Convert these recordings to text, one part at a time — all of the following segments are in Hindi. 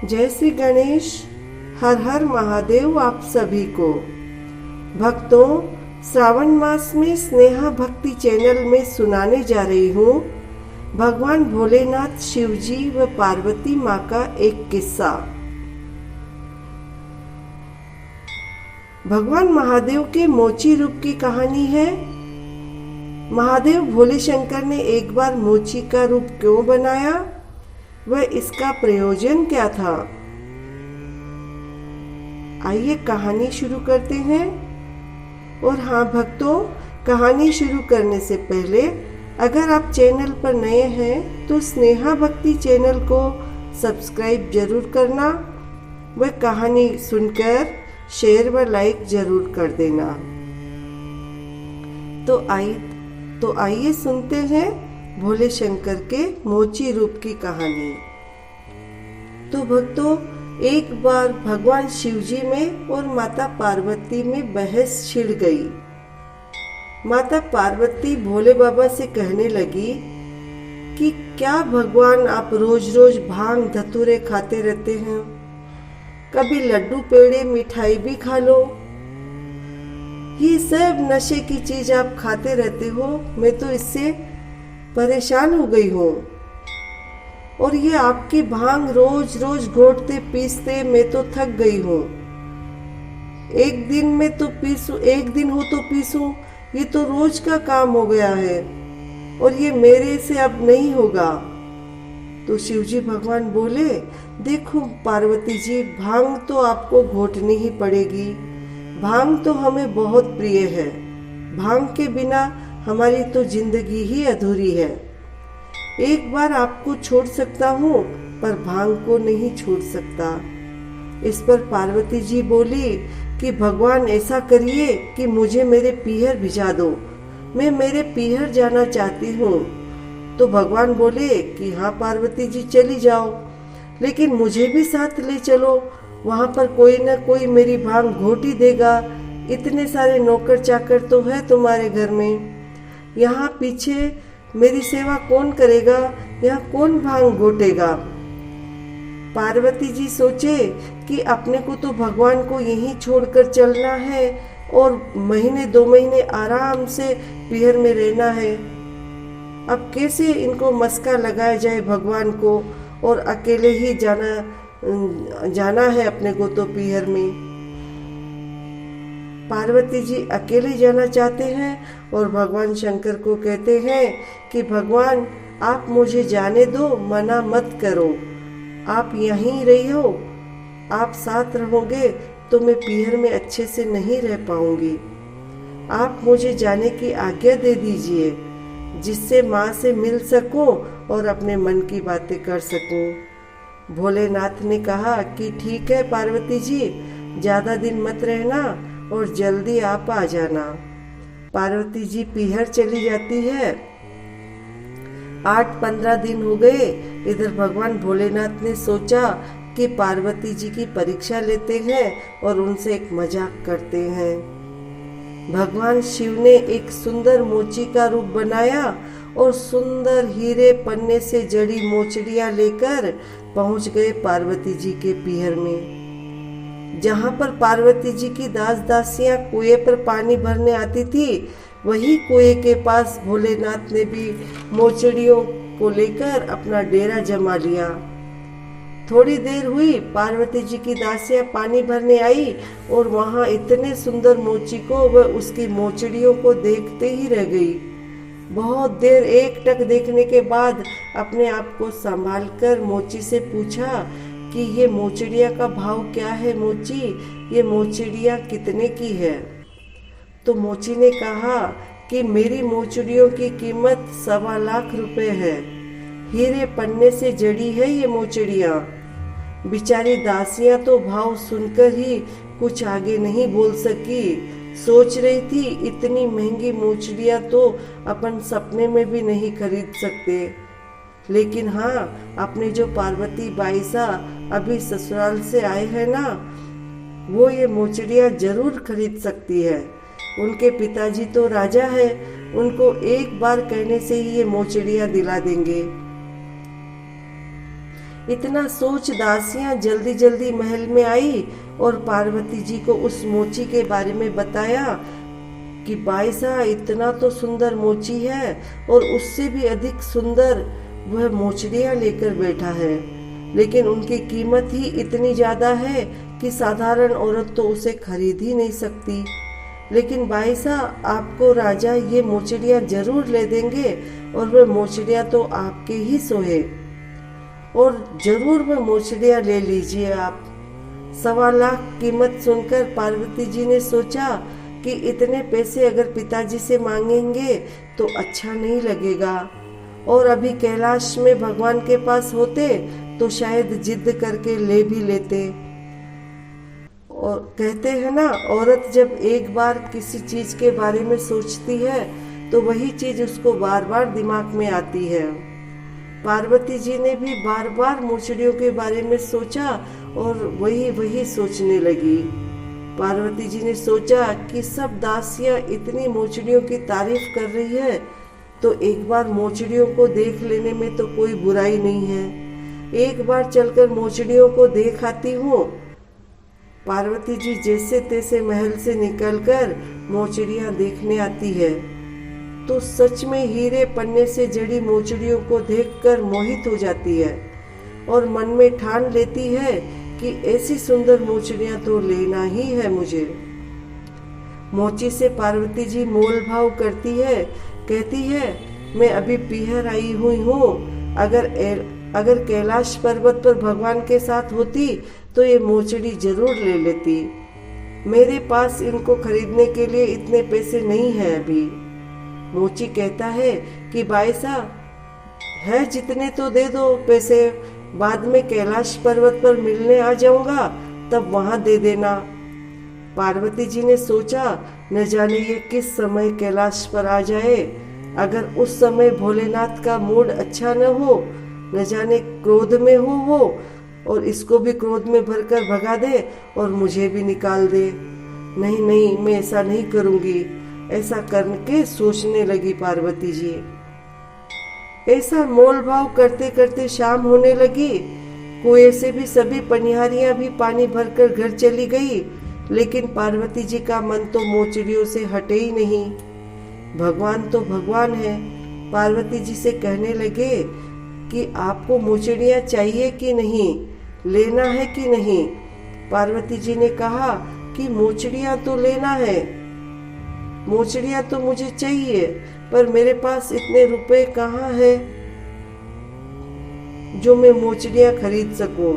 जय श्री गणेश। हर हर महादेव आप सभी को। भक्तों, श्रावण मास में स्नेहा भक्ति चैनल में सुनाने जा रही हूँ भगवान भोलेनाथ शिव जी व पार्वती माँ का एक किस्सा। भगवान महादेव के मोची रूप की कहानी है। महादेव भोले शंकर ने एक बार मोची का रूप क्यों बनाया, वह इसका प्रयोजन क्या था। आइए कहानी शुरू करते हैं। और हाँ भक्तों, कहानी शुरू करने से पहले अगर आप चैनल पर नए हैं तो स्नेहा भक्ति चैनल को सब्सक्राइब जरूर करना व कहानी सुनकर शेयर व लाइक जरूर कर देना। तो आइए सुनते हैं भोले शंकर के मोची रूप की कहानी। तो भक्तों, एक बार भगवान शिवजी में और माता पार्वती में बहस छिड़ गई। माता पार्वती भोले बाबा से कहने लगी कि क्या भगवान आप रोज रोज भांग धतूरे खाते रहते हैं, कभी लड्डू पेड़े मिठाई भी खा लो, ये सब नशे की चीज आप खाते रहते हो। मैं तो इससे परेशान हो गई हूँ और ये आपकी भांग रोज रोज घोटते पीसते मैं तो थक गई हूँ। एक दिन में तो पीसूं, एक दिन हो तो पीसूं, ये तो रोज का काम हो गया है और ये मेरे से अब नहीं होगा। तो शिवजी भगवान बोले, देखो पार्वती जी, भांग तो आपको घोटनी ही पड़ेगी। भांग तो हमें बहुत प्रिय है। भांग के बिना हमारी तो जिंदगी ही अधूरी है। एक बार आपको छोड़ सकता हूँ पर भांग को नहीं छोड़ सकता। इस पर पार्वती जी बोली कि भगवान ऐसा करिए कि मुझे मेरे पीहर भिजा दो, मैं मेरे पीहर जाना चाहती हूँ। तो भगवान बोले कि हाँ पार्वती जी चली जाओ, लेकिन मुझे भी साथ ले चलो, वहाँ पर कोई न कोई मेरी भांग घोट ही देगा। इतने सारे नौकर चाकर तो है तुम्हारे घर में, यहाँ पीछे मेरी सेवा कौन करेगा, यहाँ कौन भांग घोटेगा। पार्वती जी सोचे कि अपने को तो भगवान को यहीं छोड़कर चलना है और महीने 2 महीने आराम से पीहर में रहना है। अब कैसे इनको मस्का लगाया जाए भगवान को, और अकेले ही जाना है अपने को तो पीहर में। पार्वती जी अकेले जाना चाहते हैं और भगवान शंकर को कहते हैं कि भगवान आप मुझे जाने दो, मना मत करो, आप यहीं रहो, आप साथ रहोगे तो मैं पीहर में अच्छे से नहीं रह पाऊंगी। आप मुझे जाने की आज्ञा दे दीजिए, जिससे माँ से मिल सकूं और अपने मन की बातें कर सकूं। भोलेनाथ ने कहा कि ठीक है पार्वती जी, ज़्यादा दिन मत रहना और जल्दी आप आ जाना। पार्वती जी पीहर चली जाती है। 8-15 दिन हो गए। इधर भगवान भोलेनाथ ने सोचा कि पार्वती जी की परीक्षा लेते हैं और उनसे एक मजाक करते हैं। भगवान शिव ने एक सुंदर मोची का रूप बनाया और सुंदर हीरे पन्ने से जड़ी मोचड़ियां लेकर पहुंच गए पार्वती जी के पीहर में। जहाँ पर पार्वती जी की दास दासियां कुएं पर पानी भरने आती थी, वही कुएं के पास भोलेनाथ ने भी मोचड़ियों को लेकर अपना डेरा जमा लिया। थोड़ी देर हुई, पार्वती जी की दासियां पानी भरने आई और वहाँ इतने सुंदर मोची को व उसकी मोचड़ियों को देखते ही रह गई। बहुत देर एकटक देखने के बाद अपने आप को संभाल कर मोची से पूछा कि ये मोचड़िया का भाव क्या है मोची, ये मोचड़िया कितने की है। तो मोची ने कहा कि मेरी मोचड़ियों की कीमत 1.25 लाख रुपए है, हीरे पन्ने से जड़ी है ये मोचड़िया। बेचारी दासियां तो भाव सुनकर ही कुछ आगे नहीं बोल सकी। सोच रही थी इतनी महंगी मोचड़िया तो अपन सपने में भी नहीं खरीद सकते, लेकिन हाँ, अपने जो पार्वती बाईसा अभी ससुराल से आए हैं ना, वो ये मोचड़ियाँ जरूर खरीद सकती है। उनके पिताजी तो राजा है, उनको एक बार कहने से ही ये मोचड़ियाँ दिला देंगे। इतना सोच दासियां जल्दी जल्दी महल में आई और पार्वती जी को उस मोची के बारे में बताया कि भाई साहब इतना तो सुंदर मोची है और उससे भी अधिक सुंदर वह मोचड़ियां लेकर बैठा है, लेकिन उनकी कीमत ही इतनी ज्यादा है कि साधारण औरत तो उसे खरीद ही नहीं सकती। लेकिन भाई साहब आपको राजा ये मोचड़ियां जरूर ले देंगे और वह मोचड़ियां तो आपके ही सोए, और जरूर वह मोचड़ियां ले लीजिए आप। 1.25 लाख कीमत सुनकर पार्वती जी ने सोचा कि इतने पैसे अगर पिताजी से मांगेंगे तो अच्छा नहीं लगेगा, और अभी कैलाश में भगवान के पास होते तो शायद जिद करके ले भी लेते। और कहते हैं ना, औरत जब एक बार किसी चीज के बारे में सोचती है तो वही चीज उसको बार बार दिमाग में आती है। पार्वती जी ने भी बार बार मोचड़ियों के बारे में सोचा और वही वही सोचने लगी। पार्वती जी ने सोचा कि सब दासियां इतनी मोचड़ियों की तारीफ कर रही है तो एक बार मोचड़ियों को देख लेने में तो कोई बुराई नहीं है। एक बार चलकर मोचड़ियों को देख आती हूँ। पार्वती जी जैसे तैसे महल से निकलकर मोचड़ियां देखने आती है तो सच में हीरे पन्ने से जड़ी मोचड़ियों को देखकर मोहित हो जाती है और मन में ठान लेती है कि ऐसी सुंदर मोचड़ियां तो लेना ही है मुझे। मोची से पार्वती जी मोल भाव करती है, कहती है मैं अभी पीहर आई हुई हूँ, अगर कैलाश पर्वत पर भगवान के साथ होती तो ये मोचड़ी जरूर ले लेती। मेरे पास इनको खरीदने के लिए इतने पैसे नहीं हैं अभी। मोची कहता है कि भाई साहब है जितने तो दे दो पैसे, बाद में कैलाश पर्वत पर मिलने आ जाऊंगा तब वहां दे देना। पार्वती जी ने सोचा न जाने ये किस समय कैलाश पर आ जाए, अगर उस समय भोलेनाथ का मूड अच्छा न हो, न जाने क्रोध में हो वो और इसको भी क्रोध में भरकर भगा दे और मुझे भी निकाल दे। नहीं नहीं, मैं ऐसा नहीं करूंगी। ऐसा करके सोचने लगी पार्वती जी। ऐसा मोल भाव करते करते शाम होने लगी। कुएं से भी सभी पनिहारियां भी पानी भरकर घर चली गई, लेकिन पार्वती जी का मन तो मोचड़ियों से हटे ही नहीं। भगवान तो भगवान है। पार्वती जी से कहने लगे कि आपको मोचड़ियां चाहिए कि नहीं, लेना है कि नहीं। पार्वती जी ने कहा कि मोचड़ियां तो लेना है, मोचड़ियां तो मुझे चाहिए, पर मेरे पास इतने रुपए कहाँ है जो मैं मोचड़ियां खरीद सकूं।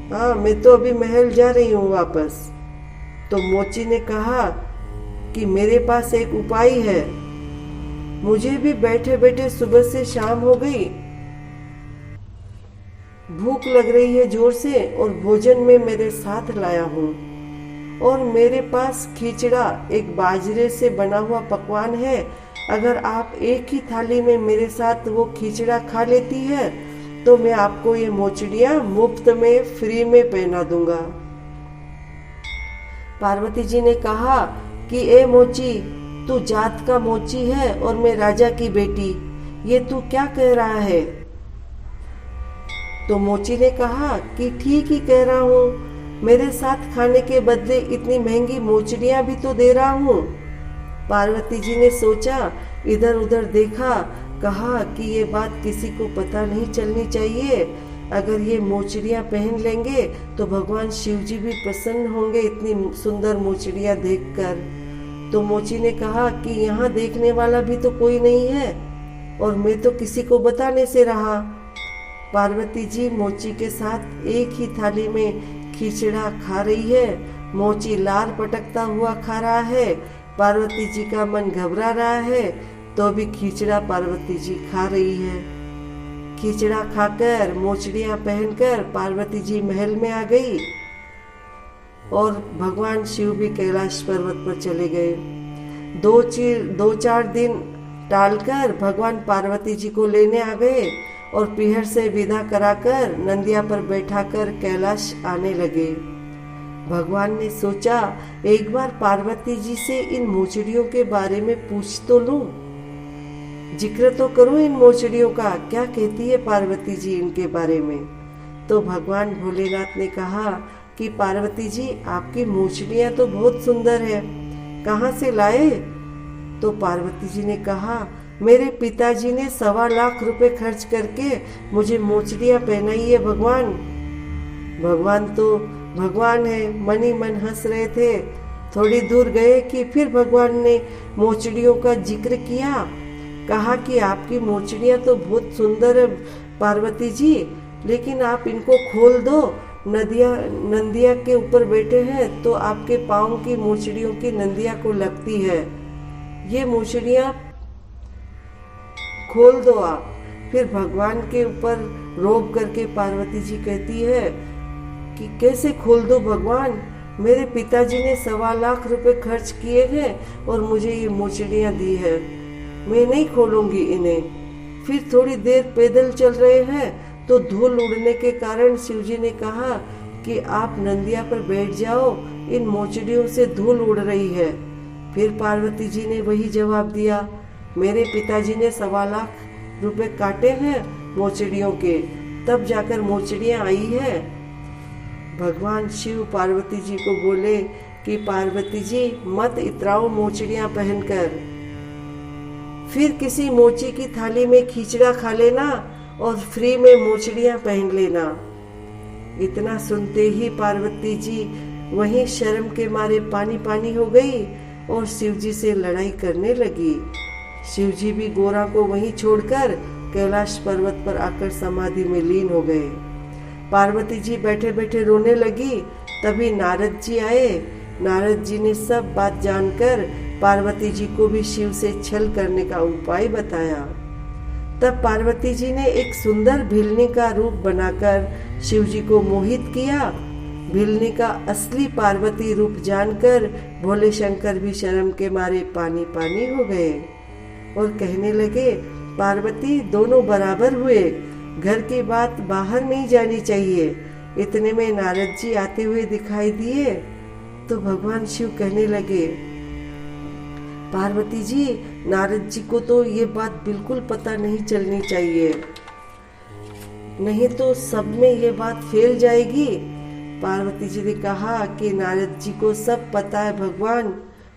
हाँ, मैं तो अभी महल जा रही हूँ वापस। तो मोची ने कहा कि मेरे पास एक उपाय है। मुझे भी बैठे बैठे सुबह से शाम हो गई, भूख लग रही है जोर से और भोजन में मेरे साथ लाया हूँ, और मेरे पास खिचड़ा एक बाजरे से बना हुआ पकवान है। अगर आप एक ही थाली में मेरे साथ वो खिचड़ा खा लेती है तो मैं आपको ये मोचड़ियां मुफ्त में फ्री में पहना दूंगा। पार्वती जी ने कहा कि ए मोची, तू जात का मोची है और मैं राजा की बेटी, ये तू क्या कह रहा है। तो मोची ने कहा कि ठीक ही कह रहा हूँ, मेरे साथ खाने के बदले इतनी महंगी मोचड़ियां भी तो दे रहा हूँ। पार्वती जी ने सोचा, इधर उधर देखा, कहा कि ये बात किसी को पता नहीं चलनी चाहिए। अगर ये मोचड़ियां पहन लेंगे तो भगवान शिव जी भी प्रसन्न होंगे इतनी सुंदर मोचड़ियां देखकर। तो मोची ने कहा कि यहाँ देखने वाला भी तो कोई नहीं है और मैं तो किसी को बताने से रहा। पार्वती जी मोची के साथ एक ही थाली में खिचड़ा खा रही है। मोची लार पटकता हुआ खा रहा है। पार्वती जी का मन घबरा रहा है तो भी खिचड़ा पार्वती जी खा रही है। खिचड़ा खाकर मोचड़ियां पहनकर पार्वती जी महल में आ गई और भगवान शिव भी कैलाश पर्वत पर चले गए। 2-4 दिन टालकर भगवान पार्वती जी को लेने आ गए और पीहर से विदा कराकर नंदिया पर बैठाकर कैलाश आने लगे। भगवान ने सोचा, एक बार पार्वती जी से इन मोचड़ियों के बारे में पूछ तो लूं। जिक्र तो करूं इन मोचड़ियों का, क्या कहती है पार्वती जी इनके बारे में। तो भगवान भोलेनाथ ने कहा कि पार्वती जी, आपकी मोचड़ियां तो बहुत सुंदर है, कहाँ से लाए। तो पार्वती जी ने कहा, मेरे पिताजी ने 1.25 लाख रुपए खर्च करके मुझे मोचड़ियां पहनाई है भगवान। भगवान तो भगवान है, मन ही मन हंस रहे थे। थोड़ी दूर गए कि फिर भगवान ने मोचड़ियों का जिक्र किया, कहा कि आपकी मोचड़ियां तो बहुत सुंदर है पार्वती जी, लेकिन आप इनको खोल दो। नंदिया के ऊपर बैठे हैं तो आपके पाँव की मोचड़ियों की नंदिया को लगती है, ये मोचड़ियां खोल दो आप। फिर भगवान के ऊपर रोब करके पार्वती जी कहती है कि कैसे खोल दो भगवान, मेरे पिताजी ने 1.25 लाख रुपए खर्च किए हैं और मुझे ये मोचड़ियां दी है, मैं नहीं खोलूंगी इन्हें। फिर थोड़ी देर पैदल चल रहे हैं तो धूल उड़ने के कारण शिवजी ने कहा कि आप नंदिया पर बैठ जाओ, इन मोचड़ियों से धूल उड़ रही है। फिर पार्वती जी ने वही जवाब दिया, मेरे पिताजी ने 1.25 लाख रुपए काटे हैं मोचड़ियों के, तब जाकर मोचड़ियां आई है। भगवान शिव पार्वती जी को बोले कि पार्वती जी, मत इतराओ मोचड़ियां पहनकर, फिर किसी मोची की थाली में खिचड़ा खा लेना और फ्री में मोचड़ियां पहन लेना। इतना सुनते ही पार्वती जी वहीं शर्म के मारे पानी पानी हो गई और शिवजी से लड़ाई करने लगी। शिवजी भी गोरा को वहीं छोड़कर कैलाश पर्वत पर आकर समाधि में लीन हो गए। पार्वती जी बैठे बैठे रोने लगी। तभी नारद जी आए। नारद जी ने सब बात जानकर पार्वती जी को भी शिव से छल करने का उपाय बताया। तब पार्वती जी ने एक सुंदर भिलनी का रूप बनाकर शिव जी को मोहित किया। भिलनी का असली पार्वती रूप जानकर भोले शंकर भी शर्म के मारे पानी पानी हो गए और कहने लगे, पार्वती, दोनों बराबर हुए, घर की बात बाहर नहीं जानी चाहिए। इतने में नारद जी आते हुए दिखाई दिए तो भगवान शिव कहने लगे, पार्वती जी, नारद जी को तो ये बात बिल्कुल पता नहीं चलनी चाहिए, नहीं तो सब में ये बात फैल जाएगी। पार्वती जी ने कहा कि नारद जी को सब पता है भगवान,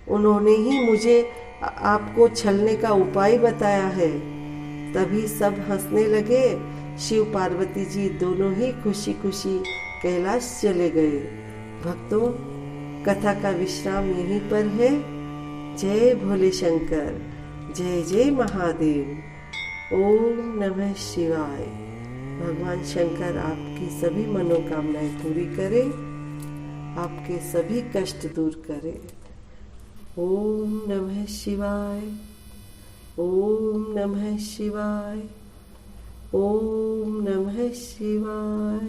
उन्होंने ही मुझे आपको छलने का उपाय बताया है। तभी सब हंसने लगे। शिव पार्वती जी दोनों ही खुशी खुशी कैलाश चले गए। भक्तों, कथा का विश्राम यहीं पर है। जय भोले शंकर, जय जय महादेव। ओम नमः शिवाय। भगवान शंकर आपकी सभी मनोकामनाएं पूरी करे, आपके सभी कष्ट दूर करे। ओम नमः शिवाय, ओम नमः शिवाय, ओम नमः शिवाय।